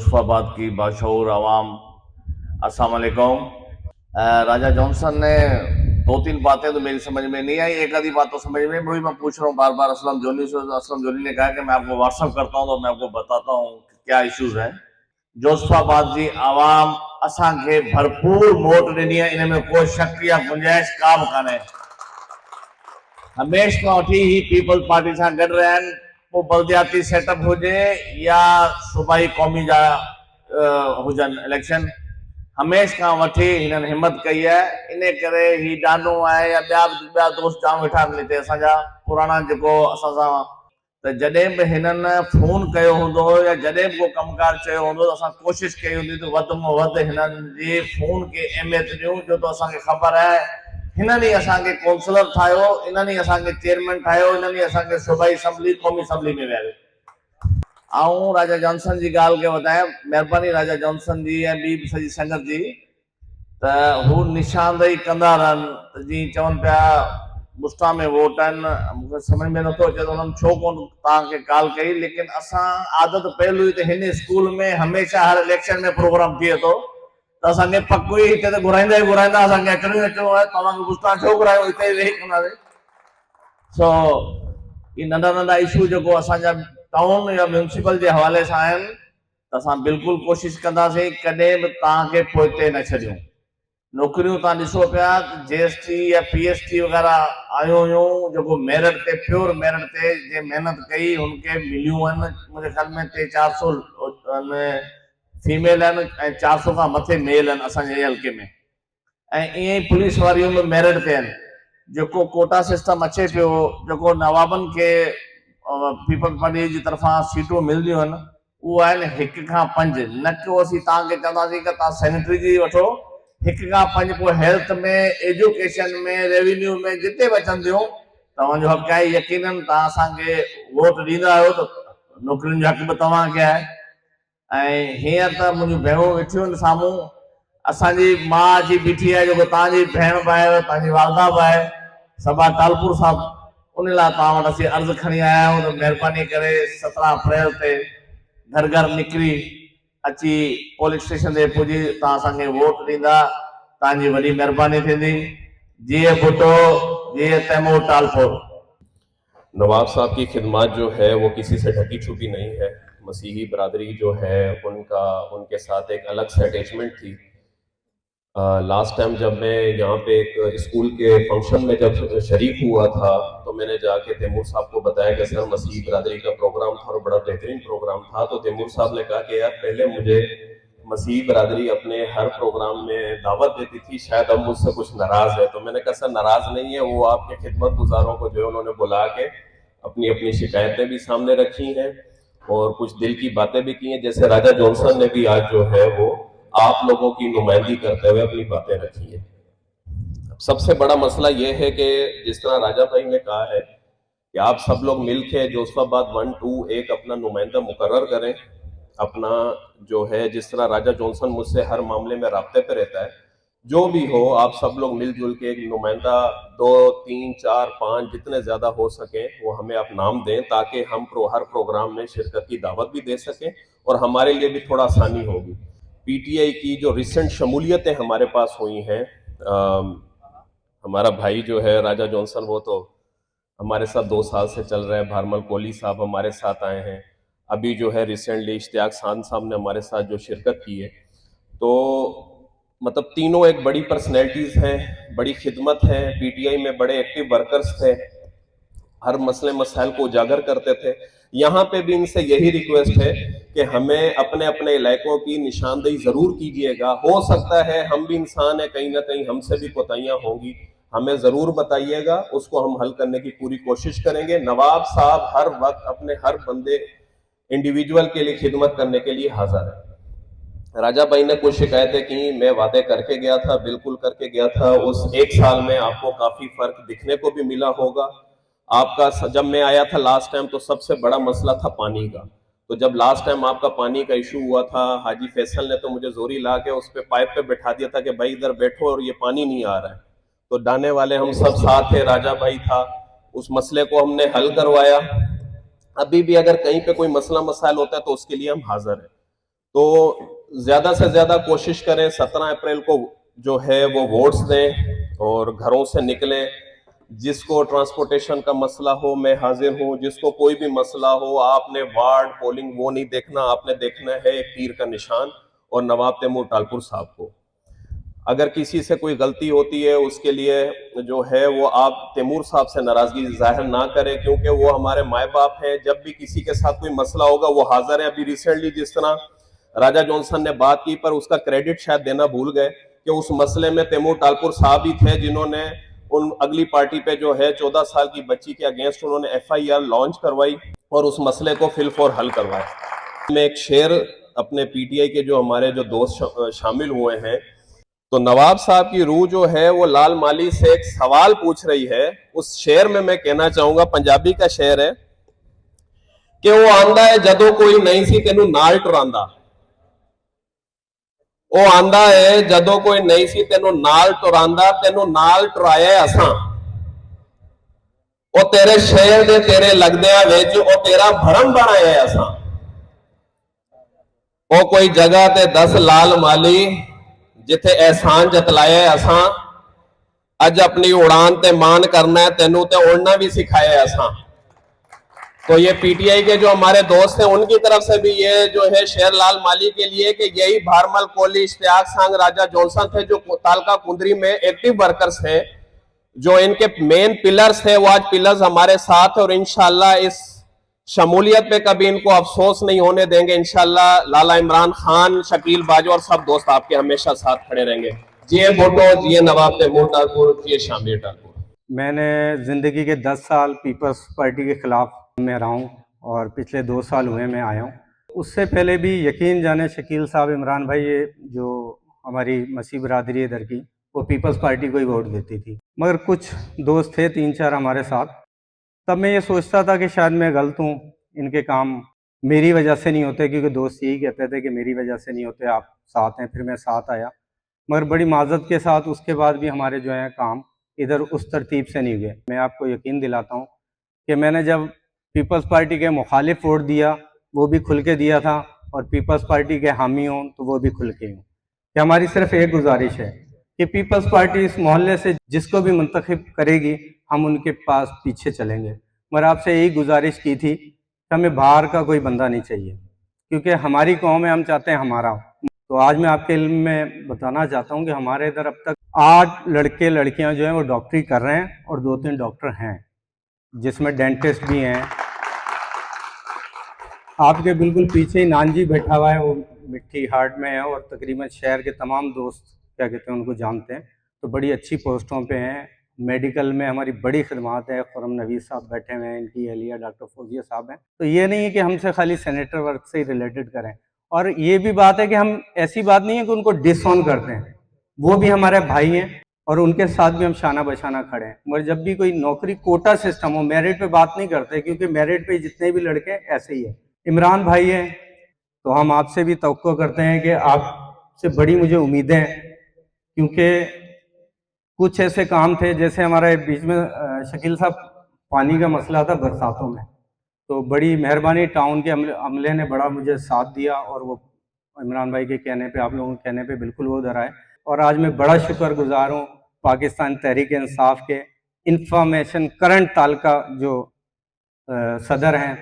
जोशफाबाद की बाशऊर आवाम, अस्सलाम वालेकुम। राजा जॉनसन ने दो तीन बातें तो मेरी समझ में नहीं आई, एक आधी बात तो समझ में, वही मैं पूछ रहा हूँ बार बार असलम जोनी से। असलम जोनी ने कहा कि मैं आपको व्हाट्सअप करता हूँ तो मैं आपको बताता हूँ क्या इश्यूज है। जोशफाबाद जी आवाम असांखे भरपूर वोट ॾिनी आहे, इन में कोई शक या गुंजाइश का बि कान्हे। हमेशह खां वठी ही पीपल्स पार्टी सां गॾु रहिया आहिनि, पोइ बल्दियाती सेटअप हुजे या सूबाई क़ौमी जा हुजनि इलेक्शन, हमेशह खां वठी हिननि हिम्मत कई आहे। इन करे ही डानो आहे या ॿिया दोस्त जाम वेठा आहिनि हिते असांजा पुराणा, जेको असां सां, त जॾहिं बि हिननि फोन कयो हूंदो या जॾहिं बि को कमकार चयो हूंदो त असां कोशिशि कई हूंदी त वधि में वधि हिननि जे फोन खे अहमियत ॾियूं, छो त असांखे ख़बर आहे हिननि ई असांखे काउंसलर ठाहियो, इन्हनि ई असांखे चेयरमैन ठाहियो, इन्हनि ई असांखे सूबाई असम्बली क़ौमी असम्बली में विहारियो। आऊं राजा जॉनसन जी ॻाल्हि खे वधायां, महिरबानी राजा जॉनसन जी ऐं ॿी बि सॼी संगत जी, त हू निशानदेही कंदा रहनि। जीअं चवनि पिया मुस्ता में वोट आहिनि, मूंखे सम्झ में नथो अचे त उन्हनि छो कोन तव्हांखे कॉल कई, लेकिन असां आदत पयल हुई त हिन स्कूल में हमेशह हर इलेक्शन में प्रोग्राम थिए थो, त असांखे पको ई हिते त घुराईंदा ई घुराईंदा, असांखे अचणो ई अचणो आहे, तव्हांखे गुस्सा छो घुरायो, हिते ई वेही कंदासीं। सो ये नंढा नंढा इशू जेको असांजा टाउन या म्यूनसिपल जे हवाले सां आहिनि, त असां बिल्कुलु कोशिशि कंदासीं कॾहिं बि तव्हांखे पोइते न छॾियूं। नौकरियूं तव्हां ॾिसो पिया GST या PST वग़ैरह आयूं हुयूं, जेको मेरिट ते, प्योर मेरिट ते जे महिनत कई हुनखे मिलियूं आहिनि। मुंहिंजे ख़्याल में 300-400 फीमेल आहिनि ऐं 400 खां मथे मेल आहिनि असांजे हल्के में, ऐं ईअं ई पुलिस वारियूं बि मेरिट ते आहिनि। जेको कोटा सिस्टम अचे पियो, जेको नवाबनि खे पीपल्स पार्टी जी तरफ़ां सीटूं मिलंदियूं आहिनि, उहे आहिनि 1 खां 5, न को असीं तव्हांखे चवंदासीं कि तव्हां सैनिटरी जी वठो 1 खां 5, पोइ हेल्थ में, एजुकेशन में, रेवेन्यू में, जिते बि अचनि थियूं तव्हांजो हक़ आहे। यकीनन तव्हां असांखे वोट ॾींदा आहियो त नौकरियुनि जो हक़ बि तव्हांखे आहे। ऐं हींअर त मुंहिंजूं भेणूं वेठियूं आहिनि साम्हूं, असांजी माउ जी बीठी आहे, जेको तव्हांजी भेण बि आहे, तव्हांजी वालदा बि आहे, सबा तालपुर साहब, उन लाइ तव्हां वटि असीं अर्ज़ु खणी आया आहियूं त महिरबानी करे 17 अप्रैल ते घर घर निकिरी अची पोलिंग स्टेशन ते पुॼी तव्हां असांखे वोट ॾींदा, तव्हांजी वॾी महिरबानी थींदी। जीए भुट्टो, जीए तैमूर तालपुर। नवाब साहब की खिदमत जो है वो किसी से ढकी छुपी नहीं है। मसीही बरादरी जो है उनके साथ एक अलग से अटैचमेंट थी। लास्ट टाइम जब मैं यहाँ पे एक स्कूल के फंक्शन में जब शरीक हुआ था तो मैंने जाके तैमूर साहब को बताया कि सर मसीही बरादरी का प्रोग्राम था और बड़ा बेहतरीन प्रोग्राम था। तो तैमूर साहब ने कहा कि यार पहले मुझे मसीही बरादरी अपने हर प्रोग्राम में दावत देती थी, शायद अब मुझसे कुछ नाराज है। तो मैंने कहा सर नाराज नहीं है, वो आपके खिदमत गुजारों को जो है उन्होंने बुला के अपनी अपनी शिकायतें भी सामने रखी हैं और कुछ दिल की बातें भी की हैं। जैसे राजा जॉनसन ने भी आज जो है वो आप लोगों की नुमाइंदगी करते हुए अपनी बातें रखी है। सबसे बड़ा मसला यह है कि जिस तरह राजा भाई ने कहा है कि आप सब लोग मिलकर जोशफाबाद 1-2 एक अपना नुमाइंदा मुकर्रर करें। अपना जो है, जिस तरह राजा जॉनसन मुझसे हर मामले में राब्ते पे रहता है, जो भी हो आप सब लोग मिलजुल के एक नुमाइंदा 2, 3, 4, 5 जितने ज्यादा हो सके वो हमें आप नाम दें, ताकि हम हर प्रोग्राम में शिरकत की दावत भी दे सकें और हमारे लिए भी थोड़ा आसानी होगी। PTI की जो रिसेंट शमूलियतें हमारे पास हुई हैं, हमारा भाई जो है राजा जॉनसन वो तो हमारे साथ 2 साल से चल रहे हैं। भारमल कोहली साहब हमारे साथ आए हैं, अभी जो है रिसेंटली इश्तियाक खान साहब ने हमारे साथ जो शिरकत की है। तो मतलब तीनों एक बड़ी पर्सनैलिटीज हैं, बड़ी खिदमत है, PTI में बड़े एक्टिव वर्कर्स थे, हर मसले मसाइल को उजागर करते थे। यहाँ पे भी इनसे यही रिक्वेस्ट है कि हमें अपने अपने इलाकों की निशानदेही जरूर कीजिएगा। हो सकता है हम भी इंसान है, कहीं ना कहीं हमसे भी कोताहियां होंगी, हमें जरूर बताइएगा, उसको हम हल करने की पूरी कोशिश करेंगे। नवाब साहब हर वक्त अपने हर बंदे इंडिविजुअल के लिए खिदमत करने के लिए हाजिर है। राजा भाई ने कुछ शिकायतें की, मैं वादे करके गया था, बिल्कुल करके गया था। उस 1 साल में आपको काफी फर्क दिखने को भी मिला होगा। आपका जब मैं आया था लास्ट टाइम तो सबसे बड़ा मसला था पानी का। तो जब लास्ट टाइम आपका पानी का इशू हुआ था, हाजी फैसल ने तो मुझे जोरी ला के उस पे पाइप पे बैठा दिया था कि भाई इधर बैठो और ये पानी नहीं आ रहा है। तो डाने वाले हम सब साथ थे, राजा भाई था, उस मसले को हमने हल करवाया। अभी भी अगर कहीं पे कोई मसला मसाइल होता है तो उसके लिए हम हाजिर हैं। तो ज्यादा से ज्यादा कोशिश करें 17 अप्रैल को जो है वो वोट्स दें और घरों से निकलें। जिसको ट्रांसपोर्टेशन का मसला हो मैं हाजिर हूं, जिसको कोई भी मसला हो, आपने वार्ड पोलिंग वो नहीं देखना, आपने देखना है एक तीर का निशान और नवाब तैमूर टालपुर साहब को। अगर किसी से कोई गलती होती है उसके लिए जो है वो आप तैमूर साहब से नाराजगी जाहिर ना करें, क्योंकि वो हमारे माए बाप हैं। जब भी किसी के साथ कोई मसला होगा वो हाजिर है। अभी रिसेंटली जिस तरह राजा जॉनसन ने बात की, पर उसका क्रेडिट शायद देना भूल गए कि उस मसले में तैमूर टालपुर साहब ही थे जिन्होंने उन अगली पार्टी पे जो है 14 साल की बच्ची के अगेंस्ट उन्होंने FIR लॉन्च करवाई और उस मसले को फिल फॉर हल करवाया। मैं एक शेर अपने PTI के जो हमारे जो दोस्त शामिल हुए हैं, तो नवाब साहब की रूह जो है वो लाल माली से एक सवाल पूछ रही है। उस शेर में मैं कहना चाहूंगा, पंजाबी का शेर है कि वो आंदा है जदों कोई नहीं सी तेनू नाल टुरांदा। वो आंदा है जदों कोई नहीं सी तेनू नाल टुरांदा, तेनू नाल टुराया असां। वो तेरे शेर दे तेरे लगदियां विच वो तेरा भरम बनाया असां। वो कोई जगह ते 10 लाल माली जिथे एहसान जतलाया असां। अज अपनी उड़ान ते मान करना है, तेनू ते उड़ना भी सिखाया असां। तो ये PTI के जो हमारे दोस्त हैं उनकी तरफ से भी ये जो है शेर लाल माली के लिए कि यही भारमल कोहली, इश्तियाक सांग, राजा जॉनसन थे जो तालका कुंदरी में एक्टिव वर्कर्स थे, जो इनके मेन पिलर्स थे, वो आज पिलर्स हमारे साथ। और इंशाल्लाह इस शमूलियत पे कभी इनको अफसोस नहीं होने देंगे। इंशाल्लाह लाला इमरान खान, शकील बाजवा और सब दोस्त आपके हमेशा साथ खड़े रहेंगे। जिए भुट्टो, जिए नवाब तैमूर टालपुर, जिए शामिर टालपुर। मैंने ज़िंदगी के 10 साल पीपल्स पार्टी के ख़िलाफ़ में रहा हूँ और पिछले 2 साल हुए मैं आया हूँ। उससे पहले भी यकीन जाने शकील साहब, इमरान भाई, ये जो हमारी मसीह बरादरी इधर की, वो पीपल्स पार्टी को ही वोट देती थी। मगर कुछ दोस्त थे 3-4 हमारे साथ, तब मैं ये सोचता था कि शायद मैं गलत हूँ, इनके काम मेरी वजह से नहीं होते, क्योंकि दोस्त यही कहते थे कि मेरी वजह से नहीं होते, आप साथ हैं। फिर मैं साथ आया, मगर बड़ी माजरत के साथ उसके बाद भी हमारे जो है काम इधर उस तरतीब से नहीं गए। मैं आपको यकीन दिलाता हूँ कि मैंने जब पीपल्स पार्टी के मुखालिफ वोट दिया वो भी खुल के दिया था, और पीपल्स पार्टी के हामी हों तो वो भी खुल के हों। कि हमारी सिर्फ एक गुजारिश है कि पीपल्स पार्टी इस मोहल्ले से जिसको भी मुंतखब करेगी हम उनके पास पीछे चलेंगे। मगर आपसे यही गुजारिश की थी कि हमें बाहर का कोई बंदा नहीं चाहिए, क्योंकि हमारी कौम है, हम चाहते हैं हमारा। तो आज मैं आपके इल्म में बताना चाहता हूँ कि हमारे इधर अब तक 8 लड़के लड़कियाँ जो हैं वो डॉक्टरी कर रहे हैं, और 2-3 डॉक्टर हैं, जिसमें डेंटिस्ट भी हैं। आपके बिल्कुल पीछे ही नानजी बैठा हुआ है, वो मिट्टी हार्ट में है, और तकरीबन शहर के तमाम दोस्त क्या कहते हैं उनको जानते हैं। तो बड़ी अच्छी पोस्टों पे हैं। मेडिकल में हमारी बड़ी खिदमात है। खुरम नवीद साहब बैठे हुए हैं, इनकी अहलिया डॉक्टर फौजिया साहब हैं। तो ये नहीं है कि हमसे खाली सेनेटर वर्क से ही रिलेटेड करें, और ये भी बात है कि हम ऐसी बात नहीं है कि उनको डिसऑन करते हैं, वो भी हमारे भाई हैं और उनके साथ भी हम शाना बशाना खड़े हैं। मगर जब भी कोई नौकरी कोटा सिस्टम हो, मेरिट पे बात नहीं करते, क्योंकि मेरिट पे जितने भी लड़के ऐसे ही है। इमरान भाई हैं तो हम आपसे भी तवक्को करते हैं कि आपसे बड़ी मुझे उम्मीदें हैं, क्योंकि कुछ ऐसे काम थे, जैसे हमारे बीच में शकील साहब पानी का मसला था बरसातों में, तो बड़ी मेहरबानी टाउन के अमले ने बड़ा मुझे साथ दिया, और वो इमरान भाई के कहने पे, आप लोगों के कहने पे बिल्कुल वो उधर आए। और आज मैं बड़ा शुक्रगुजार हूँ पाकिस्तान तहरीक इंसाफ के इंफॉर्मेशन करंट तालका जो सदर हैं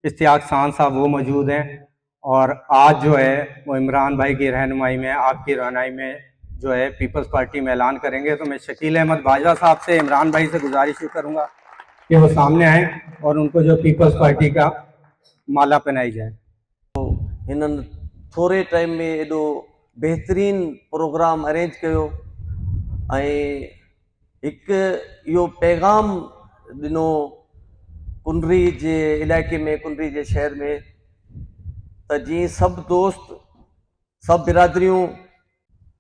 इश्तियाक सांग साहब, वो मौजूद हैं। और आज जो है वो इमरान भाई की रहनुमाई में, आपकी रहनुमाई में जो है पीपल्स पार्टी में ऐलान करेंगे। तो मैं शकील अहमद बाजवा साहब से, इमरान भाई से गुजारिश करूँगा कि वो सामने आए और उनको जो पीपल्स पार्टी का माला पहनाई जाए। हिननि थोरे टाइम में एॾो बहितरीन प्रोग्राम अरेंज कयो ऐं हिकु इहो पैगाम ॾिनो कुंडरी जे इलाइक़े में, कुंडरी जे शहर में, त जीअं सभु दोस्त, सभु बिरादरियूं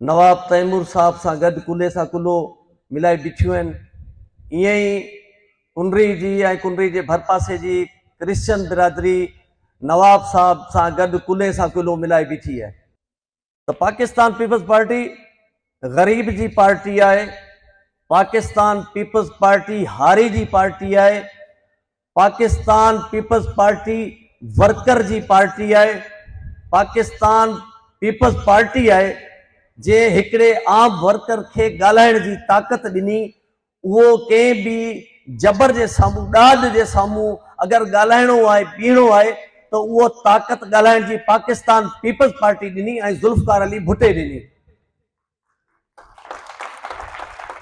नवाब तैमूर साहब सां गॾु कुल्हे सां कुल्हो मिलाए बीठियूं आहिनि, ईअं ई कुंडरी जी ऐं कुंडरी जे भरपासे जी क्रिश्चियन बिरादरी नवाब साहब सां गॾु कुल्हे सां कुल्हो मिलाए बीठी आहे। त पाकिस्तान पीपल्स पार्टी ग़रीब जी पार्टी आहे, पाकिस्तान पीपल्स पार्टी हारी जी पार्टी आहे, पाकिस्तान पीपल्स पार्टी वर्कर जी पार्टी आहे। पाकिस्तान पीपल्स पार्टी आहे जे हिकिड़े आम वर्कर खे ॻाल्हाइण जी ताक़त ॾिनी। उहो कंहिं बि जबर जे साम्हूं, ॾाढ जे साम्हूं अगरि ॻाल्हाइणो आहे, बीहणो आहे त उहो ताक़त ॻाल्हाइण जी पाकिस्तान पीपल्स पार्टी ॾिनी ऐं ज़ुल्फ़कार अली भुट्टे ॾिनी।